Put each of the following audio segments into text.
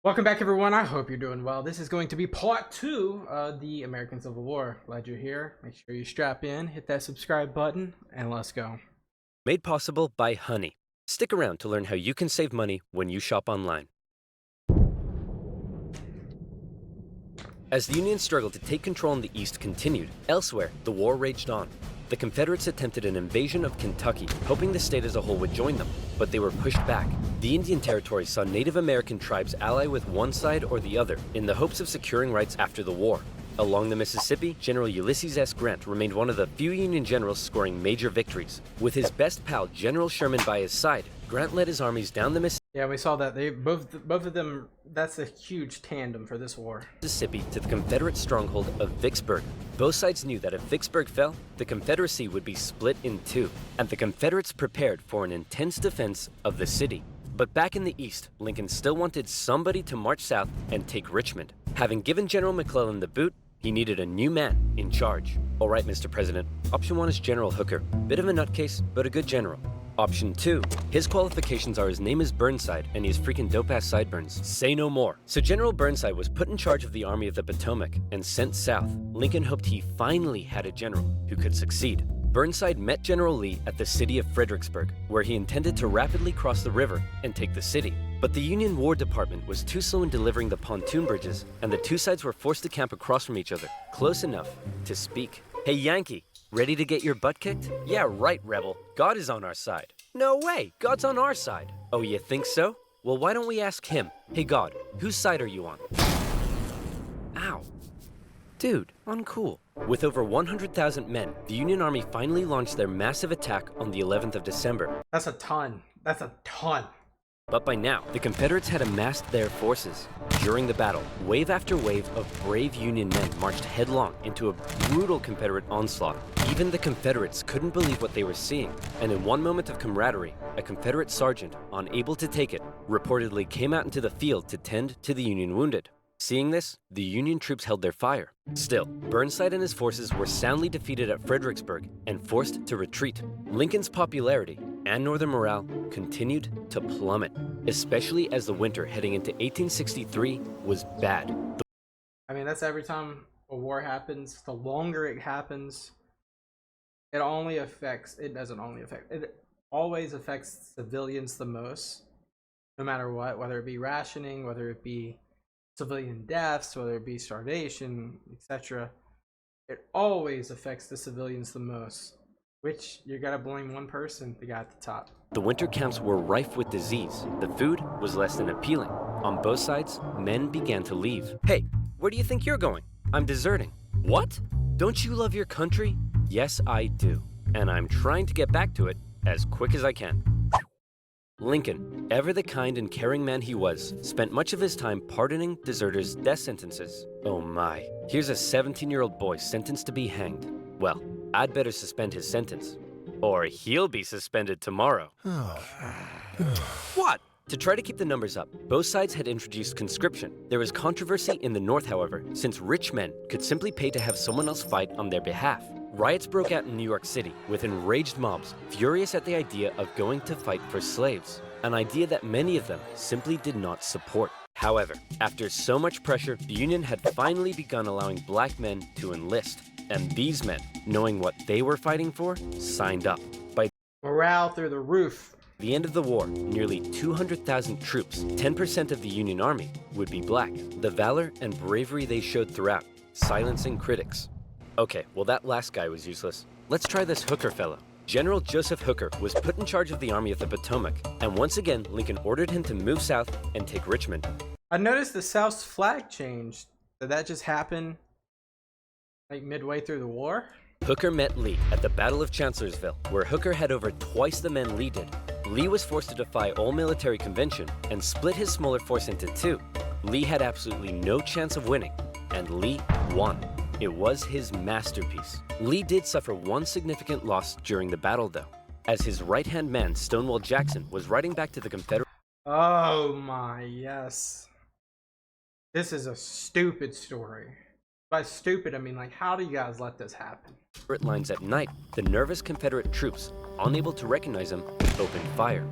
Welcome back, everyone. I hope you're doing well. This is going to be part 2 of the American Civil War. Glad you're here. Make sure you strap in, hit that subscribe button, and let's go. Made possible by Honey. Stick around to learn how you can save money when you shop online. As the Union struggle to take control in the East continued, elsewhere, the war raged on. The Confederates attempted an invasion of Kentucky, hoping the state as a whole would join them, but they were pushed back. The Indian Territory saw Native American tribes ally with one side or the other in the hopes of securing rights after the war. Along the Mississippi, General Ulysses S. Grant remained one of the few Union generals scoring major victories. With his best pal, General Sherman, by his side, Grant led his armies down the Yeah, we saw that. They both of them, that's a huge tandem for this war. Mississippi to the Confederate stronghold of Vicksburg. Both sides knew that if Vicksburg fell, the Confederacy would be split in two, and the Confederates prepared for an intense defense of the city. But back in the East, Lincoln still wanted somebody to march south and take Richmond. Having given General McClellan the boot, he needed a new man in charge. All right, Mr. President, option 1 is General Hooker. Bit of a nutcase, but a good general. Option 2, his qualifications are his name is Burnside and he has freaking dope-ass sideburns. Say no more. So General Burnside was put in charge of the Army of the Potomac and sent south. Lincoln hoped he finally had a general who could succeed. Burnside met General Lee at the city of Fredericksburg, where he intended to rapidly cross the river and take the city. But the Union War Department was too slow in delivering the pontoon bridges, and the two sides were forced to camp across from each other, close enough to speak. Hey Yankee, ready to get your butt kicked? Yeah, right, rebel. God is on our side. No way, God's on our side. Oh, you think so? Well, why don't we ask him? Hey God, whose side are you on? Ow. Dude, uncool. With over 100,000 men, the Union Army finally launched their massive attack on the 11th of December. That's a ton. That's a ton. But by now, the Confederates had amassed their forces. During the battle, wave after wave of brave Union men marched headlong into a brutal Confederate onslaught. Even the Confederates couldn't believe what they were seeing, and in one moment of camaraderie, a Confederate sergeant, unable to take it, reportedly came out into the field to tend to the Union wounded. Seeing this, the Union troops held their fire. Still, Burnside and his forces were soundly defeated at Fredericksburg and forced to retreat. Lincoln's popularity and Northern morale continued to plummet, especially as the winter heading into 1863 was bad. I mean, that's every time a war happens. The longer it happens, it always affects civilians the most, no matter what, whether it be rationing, whether it be civilian deaths, whether it be starvation, etc. It always affects the civilians the most, which you gotta blame one person, the guy at the top. The winter camps were rife with disease. The food was less than appealing. On both sides, men began to leave. Hey, where do you think you're going? I'm deserting. What? Don't you love your country? Yes, I do. And I'm trying to get back to it as quick as I can. Lincoln, ever the kind and caring man he was, spent much of his time pardoning deserters' death sentences. Oh my, here's a 17-year-old boy sentenced to be hanged. Well, I'd better suspend his sentence, or he'll be suspended tomorrow. What? To try to keep the numbers up, both sides had introduced conscription. There was controversy in the North, however, since rich men could simply pay to have someone else fight on their behalf. Riots broke out in New York City, with enraged mobs furious at the idea of going to fight for slaves, an idea that many of them simply did not support. However, after so much pressure, the Union had finally begun allowing black men to enlist, and these men, knowing what they were fighting for, signed up. By morale through the roof. the end of the war, nearly 200,000 troops, 10% of the Union Army, would be black. The valor and bravery they showed throughout, silencing critics. Okay, well that last guy was useless. Let's try this Hooker fellow. General Joseph Hooker was put in charge of the Army of the Potomac, and once again, Lincoln ordered him to move south and take Richmond. I noticed the South's flag changed. Did that just happen like midway through the war? Hooker met Lee at the Battle of Chancellorsville, where Hooker had over twice the men Lee did. Lee was forced to defy all military convention and split his smaller force into two. Lee had absolutely no chance of winning, and Lee won. It was his masterpiece. Lee did suffer one significant loss during the battle, though, as his right-hand man, Stonewall Jackson, was riding back to the Confederate. Oh my, yes. This is a stupid story. By stupid, I mean, like, how do you guys let this happen? Lines at night. The nervous Confederate troops, unable to recognize him, opened fire.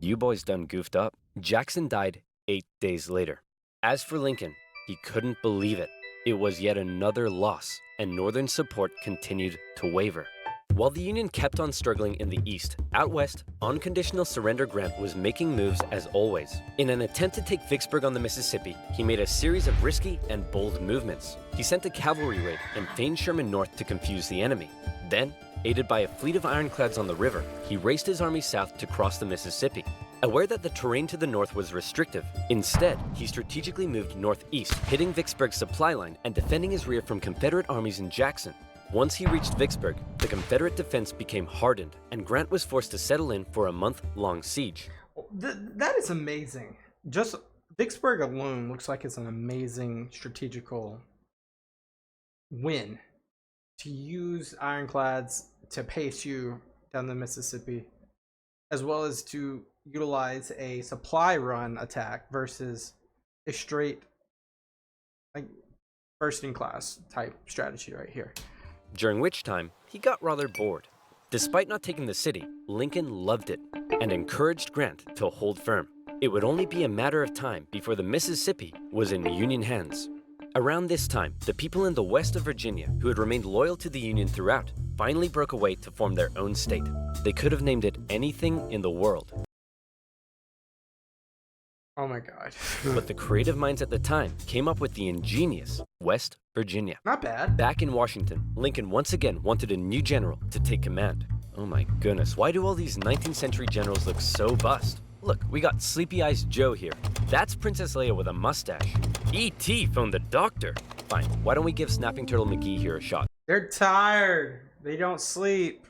You boys done goofed up. Jackson died 8 days later. As for Lincoln, he couldn't believe it. It was yet another loss, and Northern support continued to waver. While the Union kept on struggling in the East, out west, unconditional surrender Grant was making moves as always. In an attempt to take Vicksburg on the Mississippi, he made a series of risky and bold movements. He sent a cavalry raid and feigned Sherman north to confuse the enemy. Then, aided by a fleet of ironclads on the river, he raced his army south to cross the Mississippi. Aware that the terrain to the north was restrictive, instead, he strategically moved northeast, hitting Vicksburg's supply line and defending his rear from Confederate armies in Jackson. Once he reached Vicksburg, the Confederate defense became hardened, and Grant was forced to settle in for a month-long siege. That is amazing. Just Vicksburg alone looks like it's an amazing strategical win. To use ironclads to pace you down the Mississippi, as well as to utilize a supply run attack versus a straight, like, first-in-class type strategy right here. During which time, he got rather bored. Despite not taking the city, Lincoln loved it and encouraged Grant to hold firm. It would only be a matter of time before the Mississippi was in Union hands. Around this time, the people in the west of Virginia, who had remained loyal to the Union throughout, finally broke away to form their own state. They could have named it anything in the world. Oh my God. But the creative minds at the time came up with the ingenious West Virginia. Not bad. Back in Washington, Lincoln once again wanted a new general to take command. Oh my goodness, why do all these 19th century generals look so bust? Look, we got Sleepy Eyes Joe here. That's Princess Leia with a mustache. E.T. phoned the doctor. Fine, why don't we give Snapping Turtle McGee here a shot? They're tired. They don't sleep.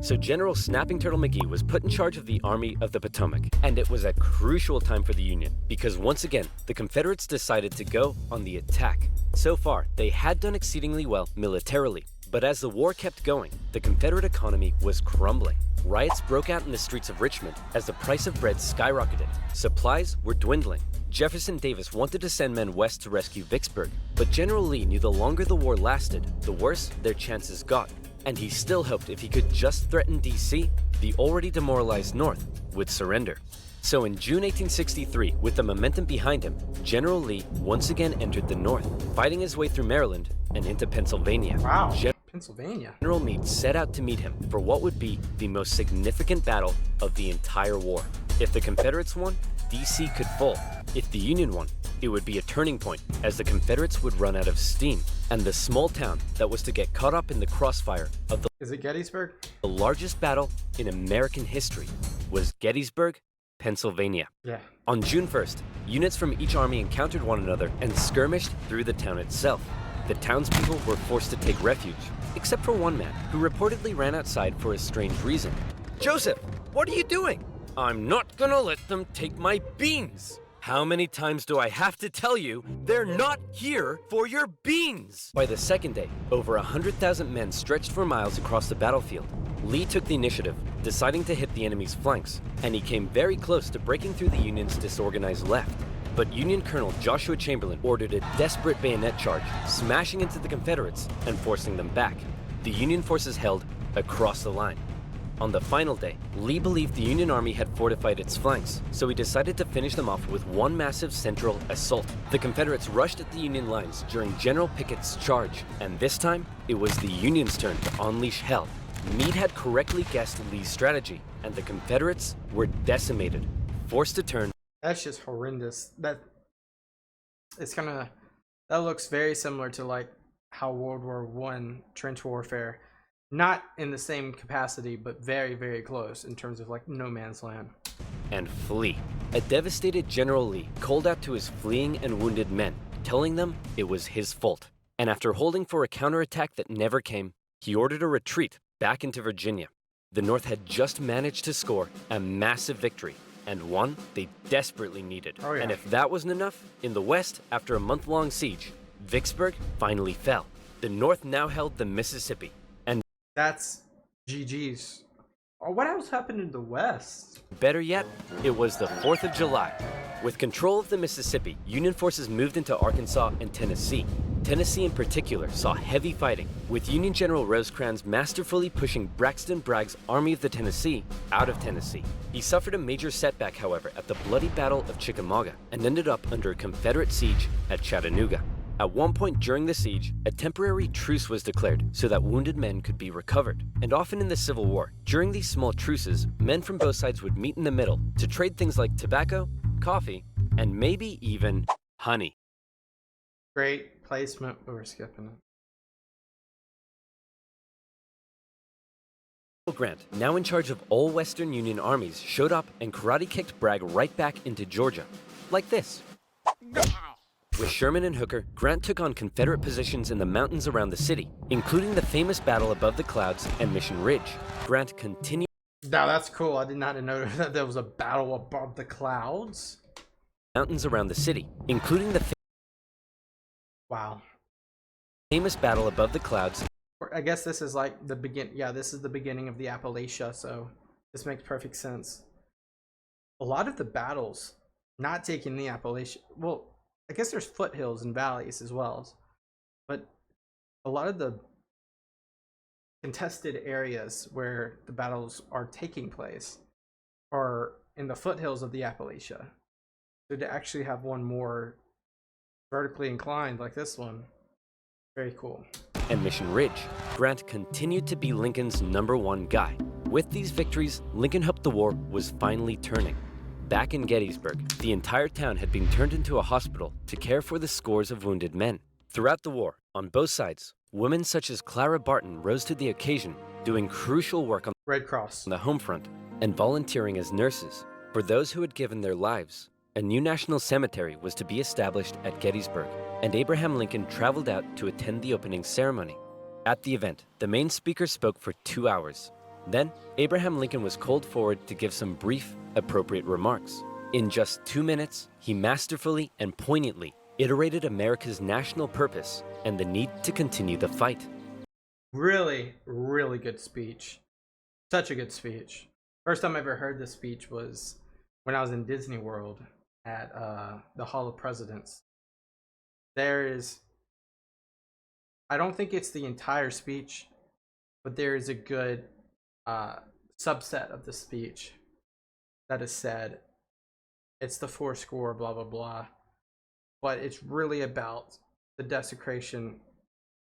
So General Snapping Turtle McGee was put in charge of the Army of the Potomac, and it was a crucial time for the Union, because once again, the Confederates decided to go on the attack. So far, they had done exceedingly well militarily, but as the war kept going, the Confederate economy was crumbling. Riots broke out in the streets of Richmond as the price of bread skyrocketed. Supplies were dwindling. Jefferson Davis wanted to send men west to rescue Vicksburg, but General Lee knew the longer the war lasted, the worse their chances got. And he still hoped if he could just threaten D.C., the already demoralized North would surrender. So in June 1863, with the momentum behind him, General Lee once again entered the North, fighting his way through Maryland and into Pennsylvania. Wow, Pennsylvania. General Meade set out to meet him for what would be the most significant battle of the entire war. If the Confederates won, D.C. could fall. If the Union won, it would be a turning point, as the Confederates would run out of steam, and the small town that was to get caught up in the crossfire of the Is it Gettysburg? The largest battle in American history was Gettysburg, Pennsylvania. Yeah. On June 1st, units from each army encountered one another and skirmished through the town itself. The townspeople were forced to take refuge, except for one man who reportedly ran outside for a strange reason. "Joseph, what are you doing?" "I'm not gonna let them take my beans." "How many times do I have to tell you they're not here for your beans?" By the second day, over 100,000 men stretched for miles across the battlefield. Lee took the initiative, deciding to hit the enemy's flanks, and he came very close to breaking through the Union's disorganized left. But Union Colonel Joshua Chamberlain ordered a desperate bayonet charge, smashing into the Confederates and forcing them back. The Union forces held across the line. On the final day, Lee believed the Union Army had fortified its flanks, so he decided to finish them off with one massive central assault. The Confederates rushed at the Union lines during General Pickett's charge, and this time, it was the Union's turn to unleash hell. Meade had correctly guessed Lee's strategy, and the Confederates were decimated, forced to turn. That's just horrendous. That looks very similar to like how World War I trench warfare. Not in the same capacity, but very, very close in terms of like no man's land. And flee. A devastated General Lee called out to his fleeing and wounded men, telling them it was his fault. And after holding for a counterattack that never came, he ordered a retreat back into Virginia. The North had just managed to score a massive victory, and one they desperately needed. Oh, yeah. And if that wasn't enough, in the West, after a month-long siege, Vicksburg finally fell. The North now held the Mississippi. That's GG's Oh, what else happened in the West? Better yet, it was the 4th of July. With control of the Mississippi, Union forces moved into Arkansas and Tennessee. Tennessee in particular saw heavy fighting, with Union General Rosecrans masterfully pushing Braxton Bragg's Army of the Tennessee out of Tennessee. He suffered a major setback, however, at the bloody Battle of Chickamauga and ended up under a Confederate siege at Chattanooga. At one point during the siege, a temporary truce was declared so that wounded men could be recovered. And often in the Civil War, during these small truces, men from both sides would meet in the middle to trade things like tobacco, coffee, and maybe even honey. Great placement, but we're skipping it. Grant, now in charge of all Western Union armies, showed up and karate-kicked Bragg right back into Georgia. Like this. With Sherman and Hooker, Grant took on Confederate positions in the mountains around the city, including the famous battle above the clouds and Mission Ridge. Grant continued. Now that's cool. I did not know that there was a battle above the clouds. Mountains around the city, including the Wow. famous battle above the clouds. I guess this is like the begin. Yeah, this is the beginning of the Appalachia, so this makes perfect sense. A lot of the battles not taking the Appalachia. Well, I guess there's foothills and valleys as well, but a lot of the contested areas where the battles are taking place are in the foothills of the Appalachia. So to actually have one more vertically inclined like this one, very cool. And Mission Ridge, Grant continued to be Lincoln's #1 guy. With these victories, Lincoln hoped the war was finally turning. Back in Gettysburg, the entire town had been turned into a hospital to care for the scores of wounded men. Throughout the war, on both sides, women such as Clara Barton rose to the occasion, doing crucial work on Red Cross. the home front and volunteering as nurses for those who had given their lives. A new national cemetery was to be established at Gettysburg, and Abraham Lincoln traveled out to attend the opening ceremony. At the event, the main speaker spoke for 2 hours. Then, Abraham Lincoln was called forward to give some brief, appropriate remarks. In just 2 minutes, he masterfully and poignantly iterated America's national purpose and the need to continue the fight. Really, really good speech. Such a good speech. First time I ever heard this speech was when I was in Disney World at the Hall of Presidents. I don't think it's the entire speech, but there is a good subset of the speech that is said. It's the 4 blah blah blah, but it's really about the desecration.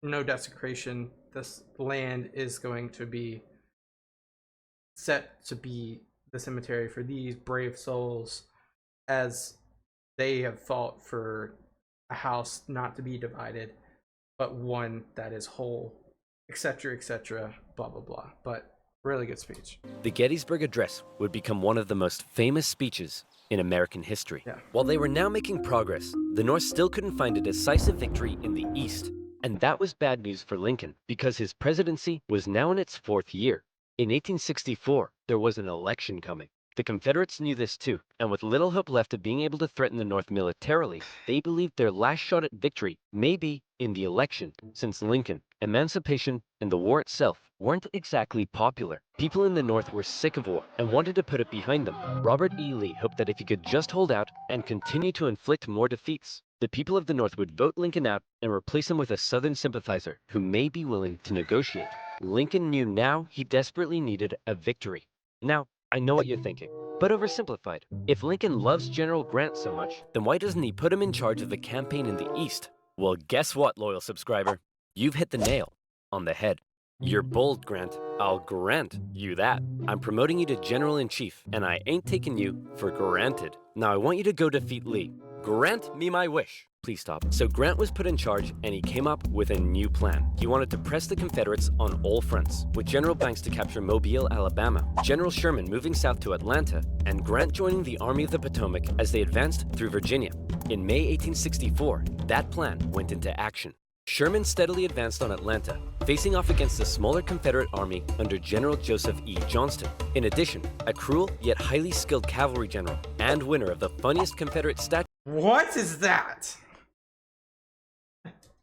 No desecration. This land is going to be set to be the cemetery for these brave souls, as they have fought for a house not to be divided, but one that is whole, etc., blah blah blah. But really good speech. The Gettysburg Address would become one of the most famous speeches in American history. Yeah. While they were now making progress, the North still couldn't find a decisive victory in the East. And that was bad news for Lincoln, because his presidency was now in its 4th year. In 1864, there was an election coming. The Confederates knew this too, and with little hope left of being able to threaten the North militarily, they believed their last shot at victory may be in the election, since Lincoln, emancipation, and the war itself weren't exactly popular. People in the North were sick of war and wanted to put it behind them. Robert E. Lee hoped that if he could just hold out and continue to inflict more defeats, the people of the North would vote Lincoln out and replace him with a Southern sympathizer who may be willing to negotiate. Lincoln knew now he desperately needed a victory. Now, I know what you're thinking, but oversimplified. If Lincoln loves General Grant so much, then why doesn't he put him in charge of the campaign in the East? Well, guess what, loyal subscriber? You've hit the nail on the head. You're bold, Grant. I'll grant you that. I'm promoting you to General-in-Chief, and I ain't taking you for granted. Now I want you to go defeat Lee. Grant me my wish. Please stop. So Grant was put in charge, and he came up with a new plan. He wanted to press the Confederates on all fronts, with General Banks to capture Mobile, Alabama, General Sherman moving south to Atlanta, and Grant joining the Army of the Potomac as they advanced through Virginia. In May 1864, that plan went into action. Sherman steadily advanced on Atlanta, facing off against the smaller Confederate army under General Joseph E. Johnston. In addition, a cruel yet highly skilled cavalry general and winner of the funniest Confederate statue. What is that?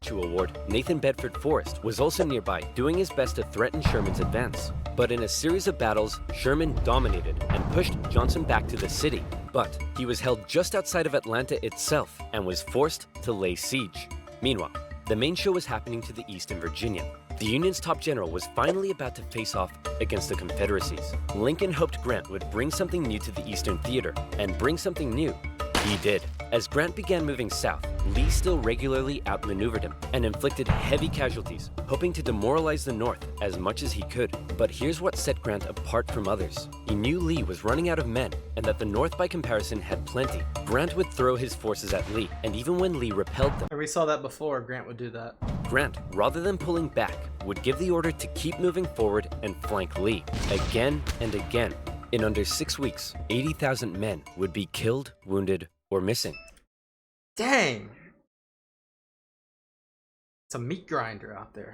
Award, Nathan Bedford Forrest was also nearby, doing his best to threaten Sherman's advance. But in a series of battles, Sherman dominated and pushed Johnson back to the city. But he was held just outside of Atlanta itself and was forced to lay siege. Meanwhile, the main show was happening to the east in Virginia. The Union's top general was finally about to face off against the Confederacies. Lincoln hoped Grant would bring something new to the Eastern Theater, and bring something new he did. As Grant began moving south, Lee still regularly outmaneuvered him and inflicted heavy casualties, hoping to demoralize the North as much as he could. But here's what set Grant apart from others. He knew Lee was running out of men and that the North by comparison had plenty. Grant would throw his forces at Lee, and even when Lee repelled them, And we saw that before, Grant would do that. Grant, rather than pulling back, would give the order to keep moving forward and flank Lee, again and again. In under 6 weeks, 80,000 men would be killed, wounded, or missing. Dang! It's a meat grinder out there.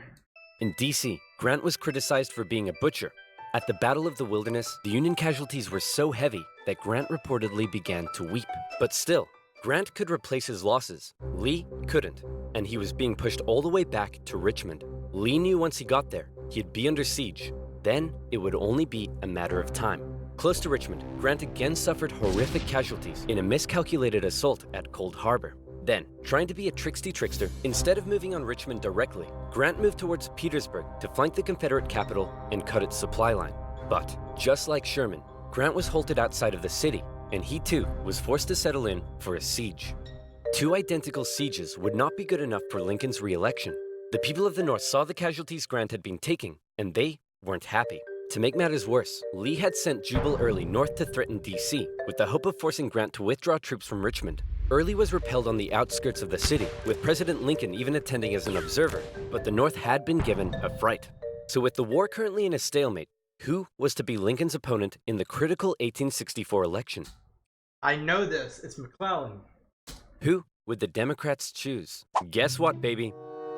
In DC, Grant was criticized for being a butcher. At the Battle of the Wilderness, the Union casualties were so heavy that Grant reportedly began to weep. But still, Grant could replace his losses. Lee couldn't, and he was being pushed all the way back to Richmond. Lee knew once he got there, he'd be under siege. Then, it would only be a matter of time. Close to Richmond, Grant again suffered horrific casualties in a miscalculated assault at Cold Harbor. Then, trying to be a trickster, instead of moving on Richmond directly, Grant moved towards Petersburg to flank the Confederate capital and cut its supply line. But, just like Sherman, Grant was halted outside of the city, and he too was forced to settle in for a siege. 2 identical sieges would not be good enough for Lincoln's re-election. The people of the North saw the casualties Grant had been taking, and they weren't happy. To make matters worse, Lee had sent Jubal Early north to threaten DC, with the hope of forcing Grant to withdraw troops from Richmond. Early was repelled on the outskirts of the city, with President Lincoln even attending as an observer, but the North had been given a fright. So with the war currently in a stalemate, who was to be Lincoln's opponent in the critical 1864 election? I know this. It's McClellan. Who would the Democrats choose? Guess what, baby?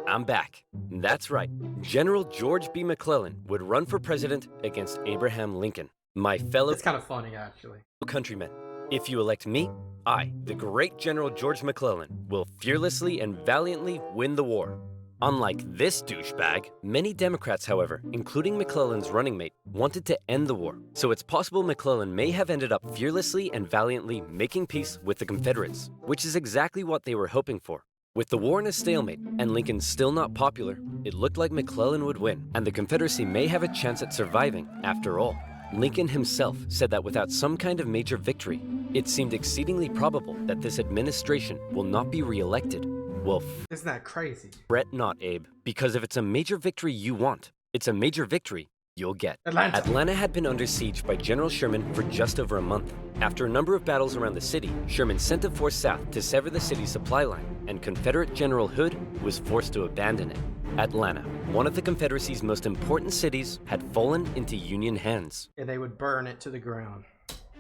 I'm back. That's right. General George B. McClellan would run for president against Abraham Lincoln. My fellow It's kind of funny, actually. countrymen, if you elect me, I, the great General George McClellan, will fearlessly and valiantly win the war. Unlike this douchebag, many Democrats, however, including McClellan's running mate, wanted to end the war. So it's possible McClellan may have ended up fearlessly and valiantly making peace with the Confederates, which is exactly what they were hoping for. With the war in a stalemate and Lincoln still not popular, it looked like McClellan would win, and the Confederacy may have a chance at surviving after all. Lincoln himself said that without some kind of major victory, it seemed exceedingly probable that this administration will not be re-elected. Well, Isn't that crazy? fret not, Abe, because if it's a major victory you want, it's a major victory you'll get. Atlanta. Had been under siege by General Sherman for just over a month. After a number of battles around the city, Sherman sent a force south to sever the city's supply line, and Confederate General Hood was forced to abandon it. Atlanta, one of the Confederacy's most important cities, had fallen into Union hands. And they would burn it to the ground.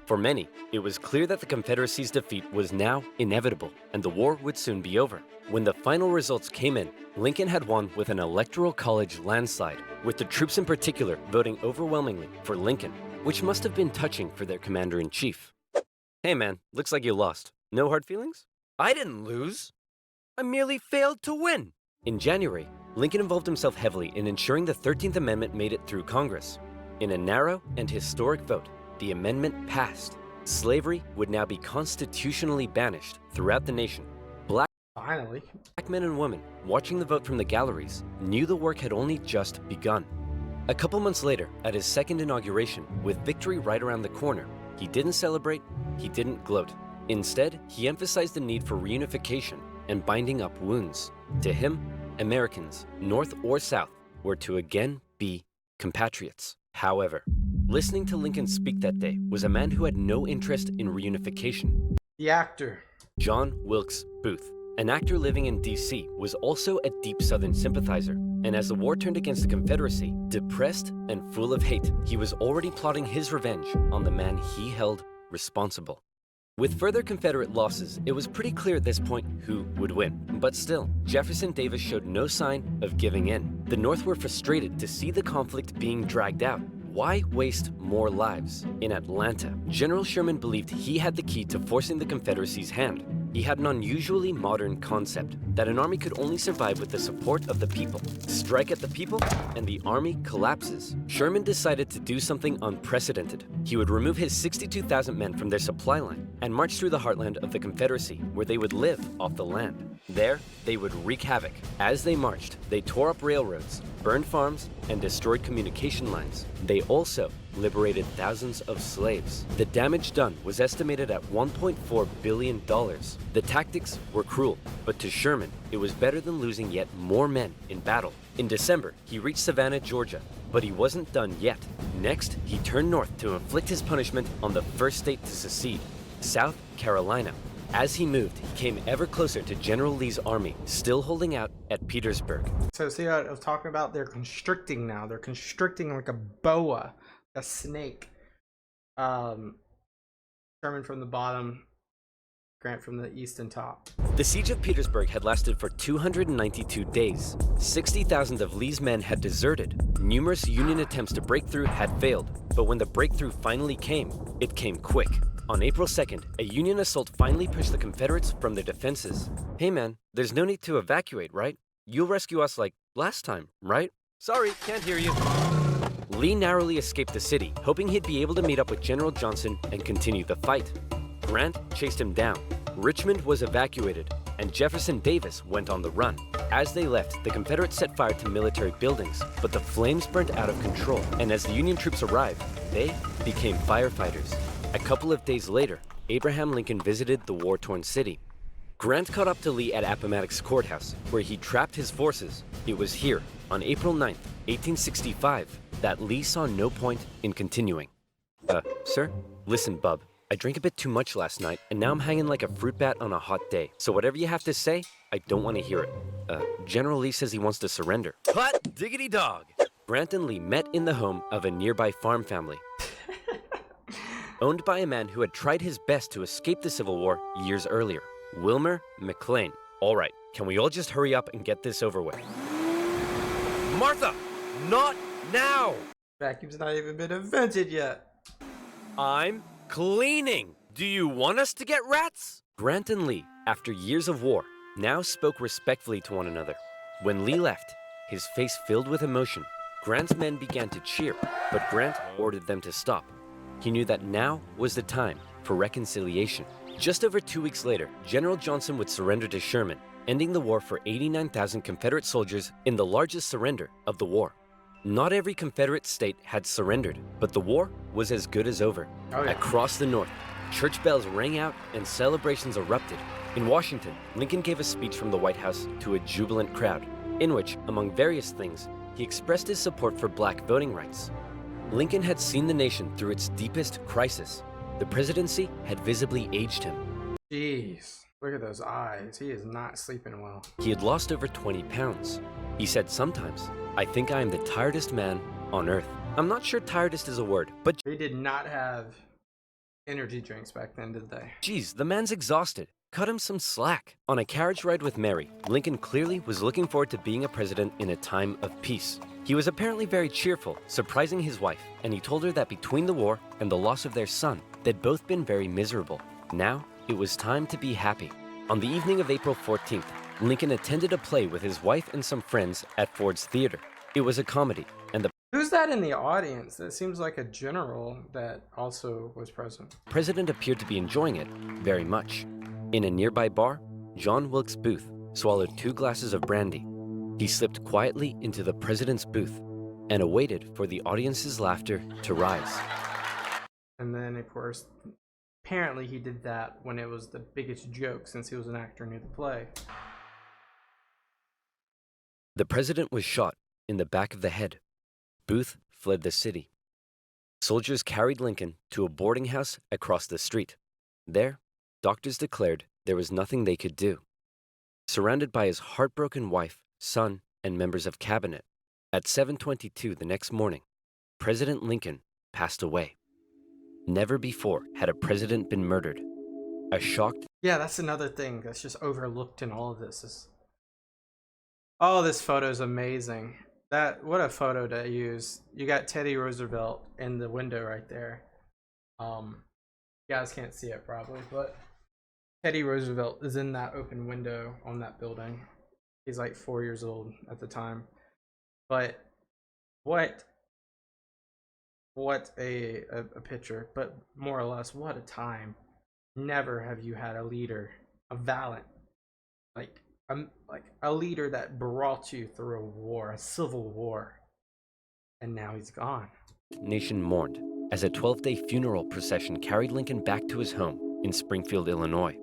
For many, it was clear that the Confederacy's defeat was now inevitable, and the war would soon be over. When the final results came in, Lincoln had won with an electoral college landslide, with the troops in particular voting overwhelmingly for Lincoln, which must have been touching for their commander-in-chief. Hey man, looks like you lost. No hard feelings? I didn't lose. I merely failed to win. In January, Lincoln involved himself heavily in ensuring the 13th Amendment made it through Congress. In a narrow and historic vote, the amendment passed. Slavery would now be constitutionally banished throughout the nation. Finally. Black men and women, watching the vote from the galleries, knew the work had only just begun. A couple months later, at his second inauguration, with victory right around the corner, he didn't celebrate, he didn't gloat. Instead, he emphasized the need for reunification and binding up wounds. To him, Americans, North or South, were to again be compatriots. However, listening to Lincoln speak that day was a man who had no interest in reunification. The actor. John Wilkes Booth, an actor living in DC, was also a deep Southern sympathizer, and as the war turned against the Confederacy, depressed and full of hate, he was already plotting his revenge on the man he held responsible. With further Confederate losses, it was pretty clear at this point who would win. But still, Jefferson Davis showed no sign of giving in. The North were frustrated to see the conflict being dragged out. Why waste more lives? In Atlanta, General Sherman believed he had the key to forcing the Confederacy's hand. He had an unusually modern concept that an army could only survive with the support of the people. Strike at the people, and the army collapses. Sherman decided to do something unprecedented. He would remove his 62,000 men from their supply line and march through the heartland of the Confederacy, where they would live off the land. There, they would wreak havoc. As they marched, they tore up railroads, burned farms, and destroyed communication lines. They also liberated thousands of slaves. The damage done was estimated at $1.4 billion. The tactics were cruel, but to Sherman, it was better than losing yet more men in battle. In December, he reached Savannah, Georgia, but he wasn't done yet. Next, he turned north to inflict his punishment on the first state to secede, South Carolina. As he moved, he came ever closer to General Lee's army, still holding out at Petersburg. So see what I was talking about? They're constricting now. They're constricting like a boa, a snake. Sherman from the bottom, Grant from the east and top. The siege of Petersburg had lasted for 292 days. 60,000 of Lee's men had deserted. Numerous Union attempts to break through had failed, but when the breakthrough finally came, it came quick. On April 2nd, a Union assault finally pushed the Confederates from their defenses. Hey man, there's no need to evacuate, right? You'll rescue us like last time, right? Sorry, can't hear you. Lee narrowly escaped the city, hoping he'd be able to meet up with General Johnson and continue the fight. Grant chased him down. Richmond was evacuated, and Jefferson Davis went on the run. As they left, the Confederates set fire to military buildings, but the flames burnt out of control, and as the Union troops arrived, they became firefighters. A couple of days later, Abraham Lincoln visited the war-torn city. Grant caught up to Lee at Appomattox Courthouse, where he trapped his forces. It was here, on April 9th, 1865, that Lee saw no point in continuing. Sir? Listen, bub. I drank a bit too much last night, and now I'm hanging like a fruit bat on a hot day. So whatever you have to say, I don't want to hear it. General Lee says he wants to surrender. Hot diggity dog! Grant and Lee met in the home of a nearby farm family, owned by a man who had tried his best to escape the Civil War years earlier, Wilmer McLean. All right, can we all just hurry up and get this over with? Martha, not now! Vacuum's not even been invented yet. I'm cleaning. Do you want us to get rats? Grant and Lee, after years of war, now spoke respectfully to one another. When Lee left, his face filled with emotion, Grant's men began to cheer, but Grant ordered them to stop. He knew that now was the time for reconciliation. Just over 2 weeks later, General Johnson would surrender to Sherman, ending the war for 89,000 Confederate soldiers in the largest surrender of the war. Not every Confederate state had surrendered, but the war was as good as over. Oh, yeah. Across the North, church bells rang out and celebrations erupted. In Washington, Lincoln gave a speech from the White House to a jubilant crowd, in which, among various things, he expressed his support for black voting rights. Lincoln had seen the nation through its deepest crisis. The presidency had visibly aged him. Jeez, look at those eyes. He is not sleeping well. He had lost over 20 pounds. He said sometimes, "I think I am the tiredest man on earth." I'm not sure tiredest is a word, but They did not have energy drinks back then, did they? geez, the man's exhausted. Cut him some slack. On a carriage ride with Mary, Lincoln clearly was looking forward to being a president in a time of peace. He was apparently very cheerful, surprising his wife, and he told her that between the war and the loss of their son, they'd both been very miserable. Now, it was time to be happy. On the evening of April 14th, Lincoln attended a play with his wife and some friends at Ford's Theater. It was a comedy, and the Who's that in the audience? That seems like a general that also was present. president appeared to be enjoying it very much. In a nearby bar, John Wilkes Booth swallowed 2 glasses of brandy. He slipped quietly into the president's booth and awaited for the audience's laughter to rise. And then, of course, apparently he did that when it was the biggest joke since he was an actor near the play. The president was shot in the back of the head. Booth fled the city. Soldiers carried Lincoln to a boarding house across the street. There, doctors declared there was nothing they could do. Surrounded by his heartbroken wife, son, and members of cabinet, at 7:22 the next morning, President Lincoln passed away. Never before had a president been murdered. A shocked Yeah, that's another thing that's just overlooked in all of this. Oh, this photo is amazing. What a photo to use. You got Teddy Roosevelt in the window right there. You guys can't see it probably, but Teddy Roosevelt is in that open window on that building. He's like 4 years old at the time. But what a picture, but more or less what a time. Never have you had a leader, a valiant, like like a leader that brought you through a war, a civil war, and now he's gone. Nation mourned as a 12-day funeral procession carried Lincoln back to his home in Springfield, Illinois.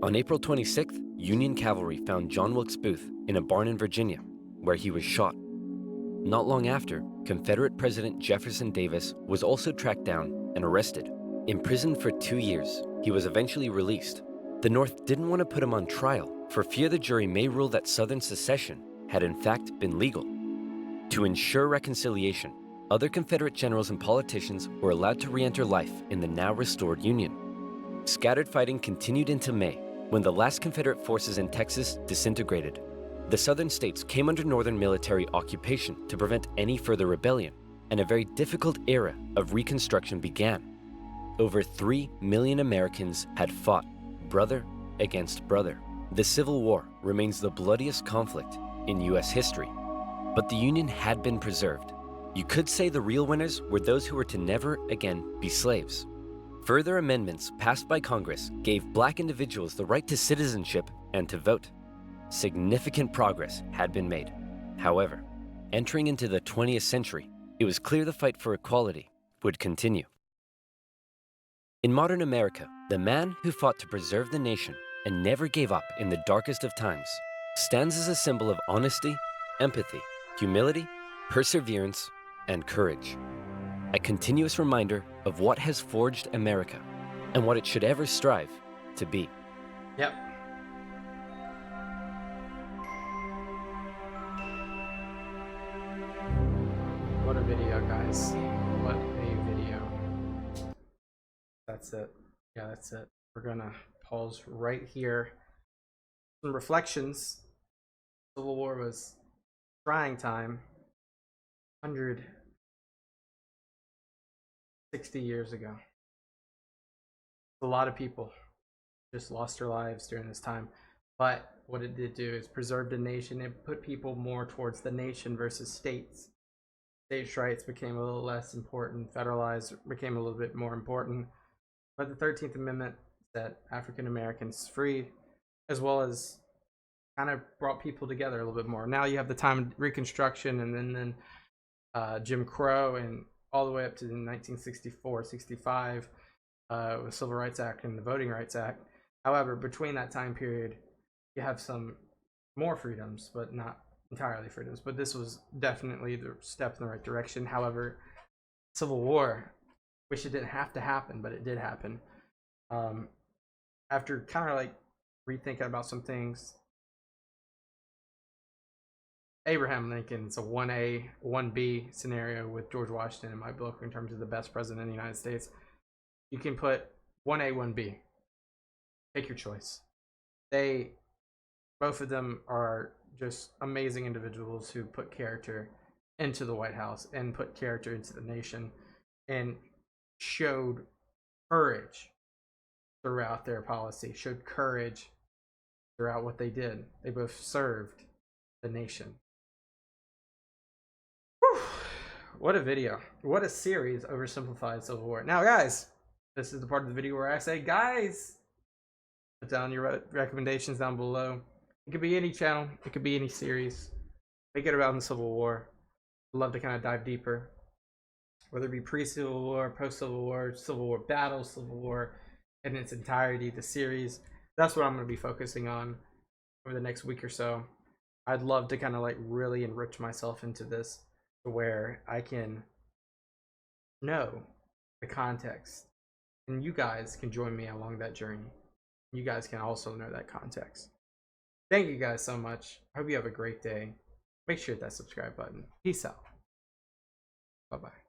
On April 26th, Union cavalry found John Wilkes Booth in a barn in Virginia, where he was shot. Not long after, Confederate President Jefferson Davis was also tracked down and arrested. Imprisoned for 2 years, he was eventually released. The North didn't want to put him on trial for fear the jury may rule that Southern secession had in fact been legal. To ensure reconciliation, other Confederate generals and politicians were allowed to re-enter life in the now restored Union. Scattered fighting continued into May, when the last Confederate forces in Texas disintegrated. The southern states came under Northern military occupation to prevent any further rebellion, and a very difficult era of Reconstruction began. Over 3 million Americans had fought, brother against brother. The Civil War remains the bloodiest conflict in U.S. history, but the Union had been preserved. You could say the real winners were those who were to never again be slaves. Further amendments passed by Congress gave black individuals the right to citizenship and to vote. Significant progress had been made. However, entering into the 20th century, it was clear the fight for equality would continue. In modern America, the man who fought to preserve the nation and never gave up in the darkest of times stands as a symbol of honesty, empathy, humility, perseverance, and courage. A continuous reminder of what has forged America and what it should ever strive to be. Yep. What a video, guys. What a video. That's it. Yeah, that's it. We're gonna pause right here. Some reflections. Civil War was trying time. 160 years ago. A lot of people just lost their lives during this time. But what it did do is preserve the nation. It put people more towards the nation versus states. States' rights became a little less important. Federalized became a little bit more important. But the 13th Amendment set African Americans free, as well as kind of brought people together a little bit more. Now you have the time of Reconstruction, and then Jim Crow, and all the way up to 1964, 65, with Civil Rights Act and the Voting Rights Act. However, between that time period, you have some more freedoms, but not entirely freedoms. But this was definitely the step in the right direction. However, Civil War, wish it didn't have to happen, but it did happen. After kind of like rethinking about some things, Abraham Lincoln's a 1A, 1B scenario with George Washington in my book in terms of the best president in the United States. You can put 1A, 1B. Take your choice. Both of them are just amazing individuals who put character into the White House and put character into the nation and showed courage throughout their policy, showed courage throughout what they did. They both served the nation. Whew. What a video. What a series, Oversimplified Civil War. Now, guys, this is the part of the video where I say, guys, put down your recommendations down below. It could be any channel. It could be any series. Make it about the Civil War. I'd love to kind of dive deeper. Whether it be pre-Civil War, post-Civil War, Civil War battle, Civil War in its entirety, the series. That's what I'm going to be focusing on over the next week or so. I'd love to kind of like really enrich myself into this to where I can know the context. And you guys can join me along that journey. You guys can also know that context. Thank you guys so much. I hope you have a great day. Make sure to hit that subscribe button. Peace out. Bye-bye.